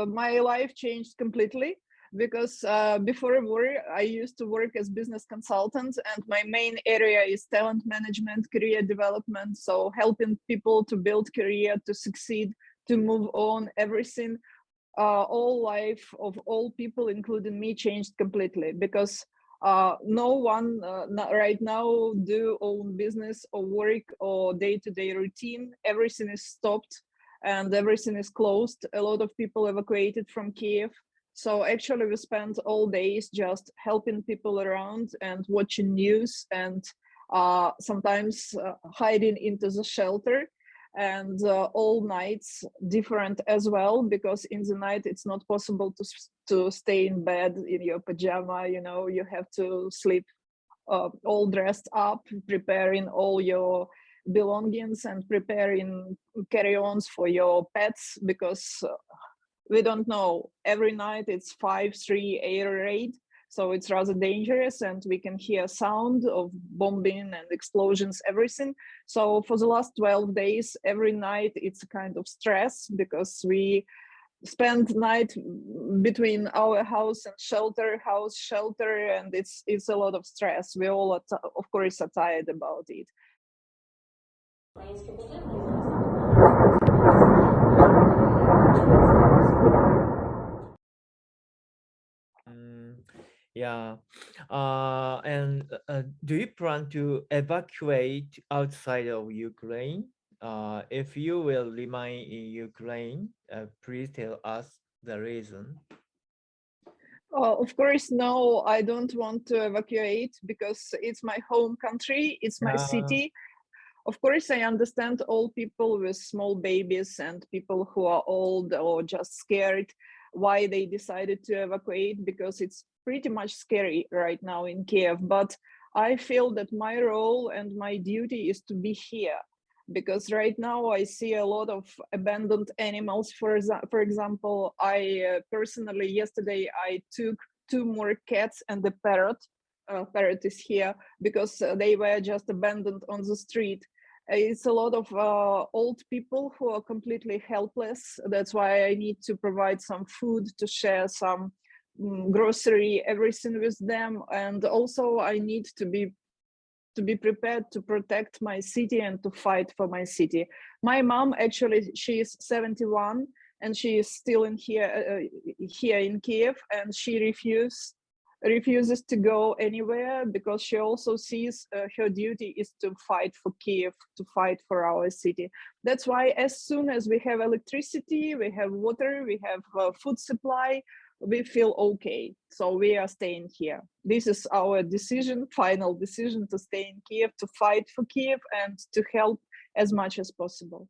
My life changed completely because before war, I used to work as business consultant, and my main area is talent management, career development. So helping people to build career, to succeed, to move on, everything. All life of all people, including me, changed completely because no one right now do own business or work or day-to-day routine. Everything is stopped and everything is closed. A lot of people evacuated from Kyiv. So actually we spent all days just helping people around and watching news and sometimes hiding into the shelter. And all nights different as well, because in the night it's not possible to stay in bed in your pajama. You know, you have to sleep all dressed up, preparing all your belongings and preparing carry-ons for your pets, because we don't know, every night it's 5-3 air raid. So it's rather dangerous, and we can hear sound of bombing and explosions, everything. So for the last 12 days, every night it's a kind of stress, because we spend night between our house and shelter, house shelter, and it's a lot of stress. We all, of course, are tired about it. Yeah, and do you plan to evacuate outside of Ukraine? if you will remain in Ukraine, please tell us the reason. Of course, no, I don't want to evacuate because it's my home country, it's my city. Of course, I understand all people with small babies and people who are old or just scared why they decided to evacuate, because it's pretty much scary right now in Kiev. But I feel that my role and my duty is to be here, because right now I see a lot of abandoned animals. For example, I personally, yesterday, I took 2 more cats and a parrot. Parrot is here because they were just abandoned on the street. It's a lot of old people who are completely helpless. That's why I need to provide some food, to share some grocery, everything with them. And also I need to be prepared to protect my city and to fight for my city. My mom, actually, she is 71 and she is still here in Kiev, and she refuses to go anywhere because she also sees her duty is to fight for Kiev, to fight for our city. That's why as soon as we have electricity, we have water, we have food supply, we feel okay. So we are staying here. This is our decision, final decision, to stay in Kiev, to fight for Kiev and to help as much as possible.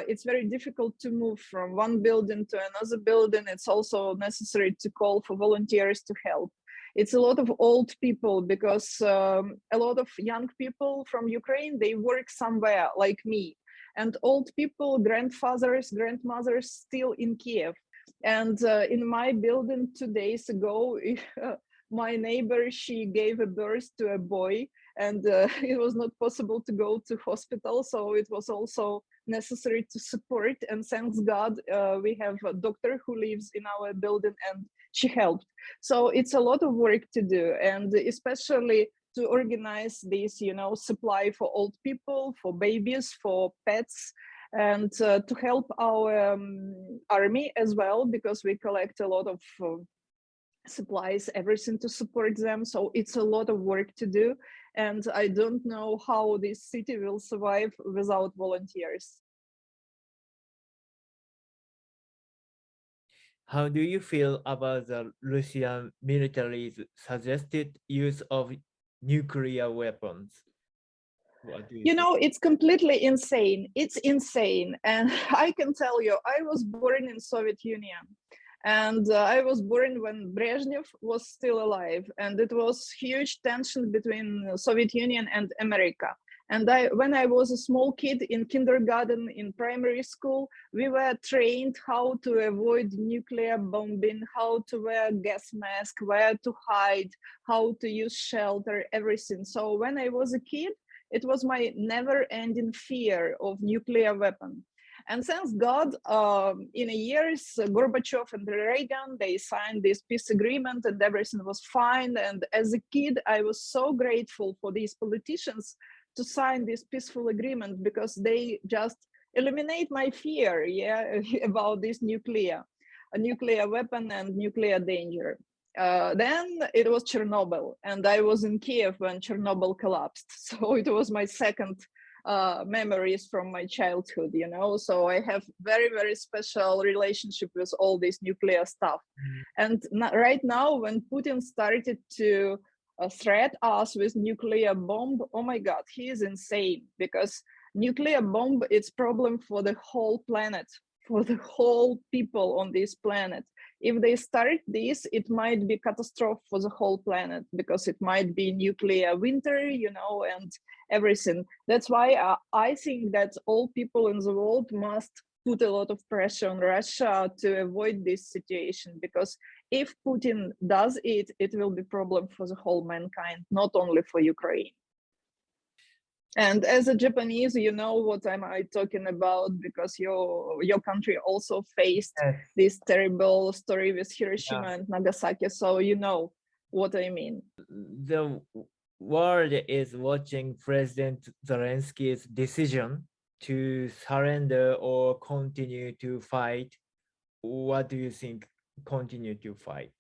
It's very difficult to move from one building to another building. It's also necessary to call for volunteers to help. It's a lot of old people because a lot of young people from Ukraine, they work somewhere like me. And old people, grandfathers, grandmothers still in Kiev. And in my building 2 days ago, my neighbor, she gave a birth to a boy, and it was not possible to go to hospital. So it was also necessary to support, and thanks God, we have a doctor who lives in our building and she helped. So it's a lot of work to do, and especially to organize this, supply for old people, for babies, for pets, and to help our army as well, because we collect a lot of supplies, everything to support them. So it's a lot of work to do. And I don't know how this city will survive without volunteers. How do you feel about the Russian military's suggested use of nuclear weapons? It's completely insane. It's insane. And I can tell you, I was born in Soviet Union. And I was born when Brezhnev was still alive. And it was huge tension between Soviet Union and America. And when I was a small kid in kindergarten, in primary school, we were trained how to avoid nuclear bombing, how to wear gas mask, where to hide, how to use shelter, everything. So when I was a kid, it was my never-ending fear of nuclear weapon. And thanks God, in a years, Gorbachev and Reagan, they signed this peace agreement and everything was fine. And as a kid, I was so grateful for these politicians to sign this peaceful agreement, because they just eliminate my fear, about this nuclear weapon and nuclear danger. Then it was Chernobyl, and I was in Kiev when Chernobyl collapsed. So it was my second memories from my childhood, so I have very, very special relationship with all this nuclear stuff. And right now, when Putin started to threat us with nuclear bomb, oh my God, he is insane, because nuclear bomb, it's problem for the whole planet, for the whole people on this planet. If they start this, it might be catastrophe for the whole planet, because it might be nuclear winter, and everything. That's why I think that all people in the world must put a lot of pressure on Russia to avoid this situation, because if Putin does it, it will be a problem for the whole mankind, not only for Ukraine. And as a Japanese, you know what am I talking about, because your country also faced this terrible story with Hiroshima and Nagasaki, so you know what I mean. The world is watching President Zelensky's decision to surrender or continue to fight. What do you think? Continue to fight?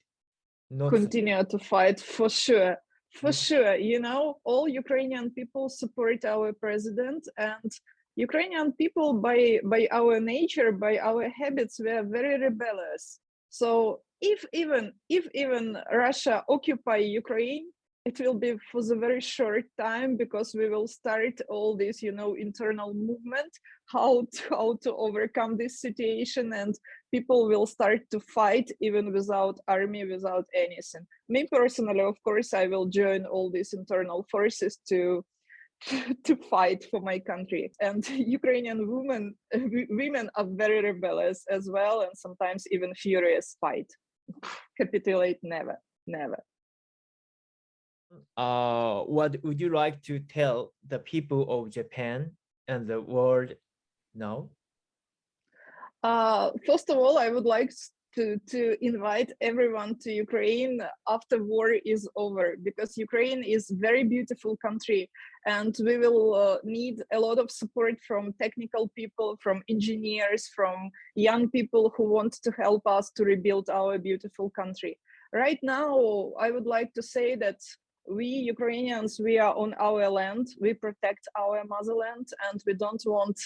Not continue to fight, for sure. For sure, you know, all Ukrainian people support our president, and Ukrainian people, by our nature, by our habits, we are very rebellious. So if even Russia occupy Ukraine, it will be for the very short time, because we will start all this, you know, internal movement, how to overcome this situation, and people will start to fight even without army, without anything. Me personally, of course, I will join all these internal forces to fight for my country. And Ukrainian women are very rebellious as well, and sometimes even furious. Fight, capitulate, never, never. What would you like to tell the people of Japan and the world now? First of all, I would like to invite everyone to Ukraine after war is over, because Ukraine is a very beautiful country, and we will need a lot of support from technical people, from engineers, from young people who want to help us to rebuild our beautiful country. Right now, I would like to say that we Ukrainians, we are on our land, we protect our motherland, and we don't want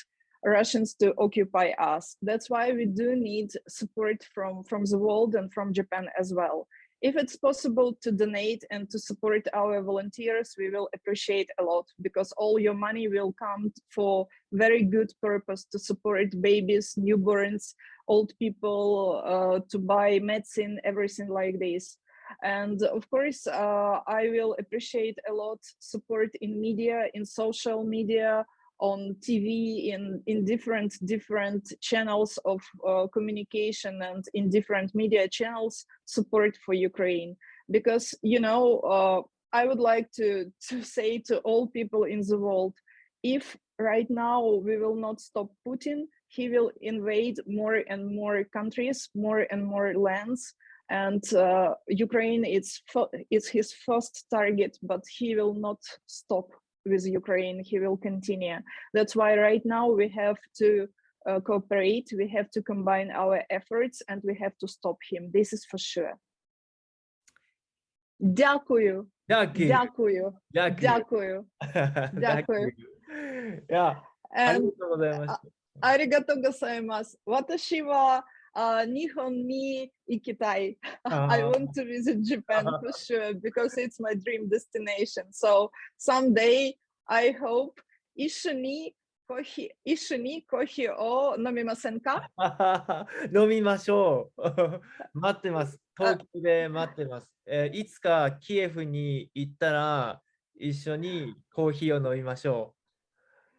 Russians to occupy us. That's why we do need support from the world and from Japan as well. If it's possible to donate and to support our volunteers, we will appreciate a lot, because all your money will come for very good purpose, to support babies, newborns, old people, to buy medicine, everything like this. And of course, I will appreciate a lot support in media, in social media, on TV, in different channels of communication, and in different media channels, support for Ukraine. Because, you know, I would like to say to all people in the world, if right now we will not stop Putin, he will invade more and more countries, more and more lands. And Ukraine is his first target, but he will not stop with Ukraine, he will continue. That's why right now we have to cooperate, we have to combine our efforts, and we have to stop him. This is for sure. Дякую. Дякую. Дякую. Дякую. Yeah. ありが And とうございました。ありがとうございます。私は日本に行きたい。I want to visit Japan for sure, because it's my dream destination. So someday, I hope 一緒にコーヒーを飲みませんか？飲みましょう。待ってます。東京で待ってます。いつかキエフに行ったら一緒にコーヒーを飲みましょ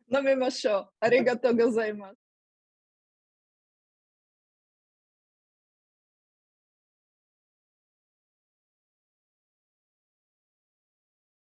う。飲みましょう。ありがとうございます。